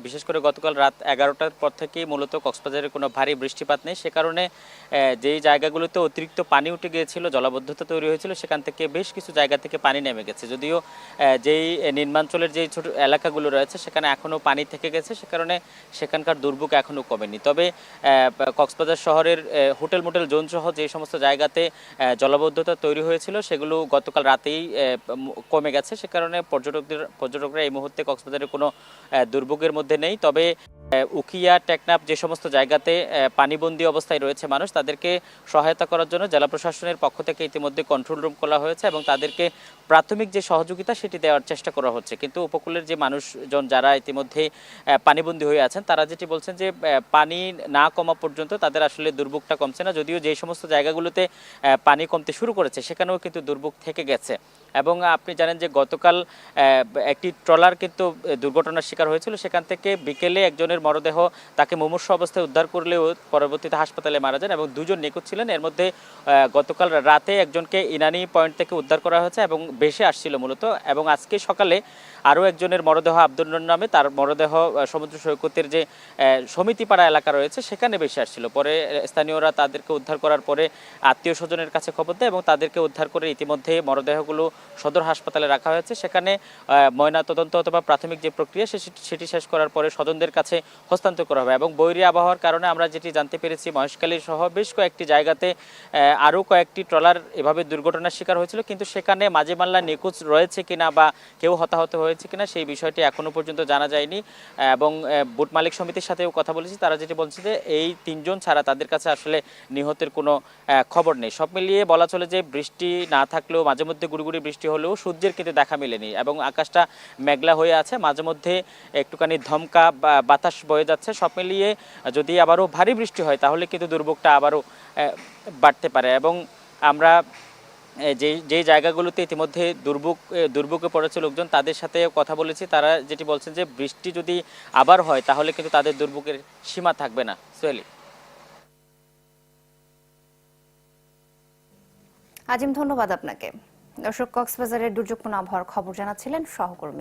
বিশেষ করে গতকাল রাত 11টার পর থেকেই মূলত কক্সবাজারে কোনো ভারী বৃষ্টিপাত নেই। সে কারণে যেই জায়গাগুলোতে অতিরিক্ত পানি উঠে গিয়েছিল, জলাবদ্ধতা তৈরি হয়েছিল, সেখান থেকে বেশ কিছু জায়গা থেকে পানি নেমে গেছে। যদিও যেই নিম্নাঞ্চলের যেই ছোট এলাকাগুলো রয়েছে সেখানে এখনও পানি থেকে গেছে, সে কারণে সেখানকার দুর্ভোগ এখনও কমেনি। তবে কক্সবাজার শহরের হোটেল মোটেল জোন সহ যে সমস্ত জায়গাতে জলাবদ্ধতা তৈরি হয়েছিল সেগুলো গতকাল রাতেই কমে গেছে। সে কারণে পর্যটকরা এই মুহূর্তে কক্সবাজারে কোনো দুর্ভোগের মধ্যে নেই। তবে উখিয়া, টেকনাফ যে সমস্ত জায়গাতে পানিবন্দী অবস্থায় রয়েছে মানুষ, তাদেরকে সহায়তা করার জন্য জেলা প্রশাসনের পক্ষ থেকে ইতিমধ্যে কন্ট্রোল রুম খোলা হয়েছে এবং তাদেরকে প্রাথমিক যে সহযোগিতা সেটি দেওয়ার চেষ্টা করা হচ্ছে। কিন্তু উপকূলের যে মানুষজন যারা ইতিমধ্যে পানিবন্দী হয়ে আছেন, তারা যেটি বলছেন যে পানি না কমা পর্যন্ত তাদের আসলে দুর্ভোগটা কমছে না। যদিও যে সমস্ত জায়গাগুলোতে পানি কমতে শুরু করেছে সেখানেও কিন্তু দুর্ভোগ থেকে গেছে। এবং আপনি জানেন যে গতকাল একটি ট্রলার কিন্তু দুর্ঘটনার শিকার হয়েছিল। সেখান থেকে বিকেলে একজনের মরদেহ তাকে মুমূর্ষু অবস্থায় উদ্ধার করলেও পরবর্তীতে হাসপাতালে মারা যান এবং দুজন নিখোঁজ ছিলেন। এর মধ্যে গতকাল রাতে একজনকে ইনানি পয়েন্ট থেকে উদ্ধার করা হয়েছে এবং ভেসে আসছিল মূলত, এবং আজকে সকালে আরও একজনের মরদেহ আব্দুল নূর নামে, তার মরদেহ সমুদ্র সৈকতের যে সমিতিপাড়া এলাকা রয়েছে সেখানে ভেসে আসছিল। পরে স্থানীয়রা তাদেরকে উদ্ধার করার পরে আত্মীয় স্বজনের কাছে খবর দেয় এবং তাদেরকে উদ্ধার করে ইতিমধ্যে মরদেহগুলো সদর হাসপাতালে রাখা হয়েছে। সেখানে ময়না তদন্ত অথবা প্রাথমিক যে প্রক্রিয়া সেটি শেষ করার পরে স্বজনদের কাছে হস্তান্তর করা হবে। এবং বৈরী আবহাওয়ার কারণে আমরা যেটি জানতে পেরেছি, মহেশখালী সহ বেশ কয়েকটি জায়গাতে আরও কয়েকটি ট্রলার এভাবে দুর্ঘটনার শিকার হয়েছিল, কিন্তু সেখানে মাঝে মাল্লা নিখোঁজ রয়েছে কিনা বা কেউ হতাহত হয়েছে কিনা সেই বিষয়টি এখনও পর্যন্ত জানা যায়নি। এবং বুট মালিক সমিতির সাথেও কথা বলেছি, তারা যেটি বলছে যে এই তিনজন ছাড়া তাদের কাছে আসলে নিহতের কোনো খবর নেই। সব মিলিয়ে বলা চলে যে বৃষ্টি না থাকলেও মাঝে মধ্যে গুড়ি বৃষ্টি হলেও সূর্যের কিন্তু দেখা মেলেনি এবং আকাশটা মেঘলা হয়ে আছে। মাঝে মধ্যে একটুখানি ধমকা বাতাস বয়ে যাচ্ছে। সব মিলিয়ে যদি আবারও ভারী বৃষ্টি হয় তাহলে কিন্তু দুর্ভোগটা আবারও বাড়তে পারে। এবং আমরা যেই জায়গাগুলোতে ইতিমধ্যে দুর্ভোগে পড়েছে লোকজন, তাদের সাথে কথা বলেছি। তারা যেটি বলছেন যে বৃষ্টি যদি আবার হয় তাহলে কিন্তু তাদের দুর্ভোগের সীমা থাকবে না। সোহেলি। আজিম, ধন্যবাদ আপনাকে। দর্শক, কক্সবাজারের দুর্যোগপূর্ণ আবহাওয়ার খবর জানাচ্ছিলেন সহকর্মী।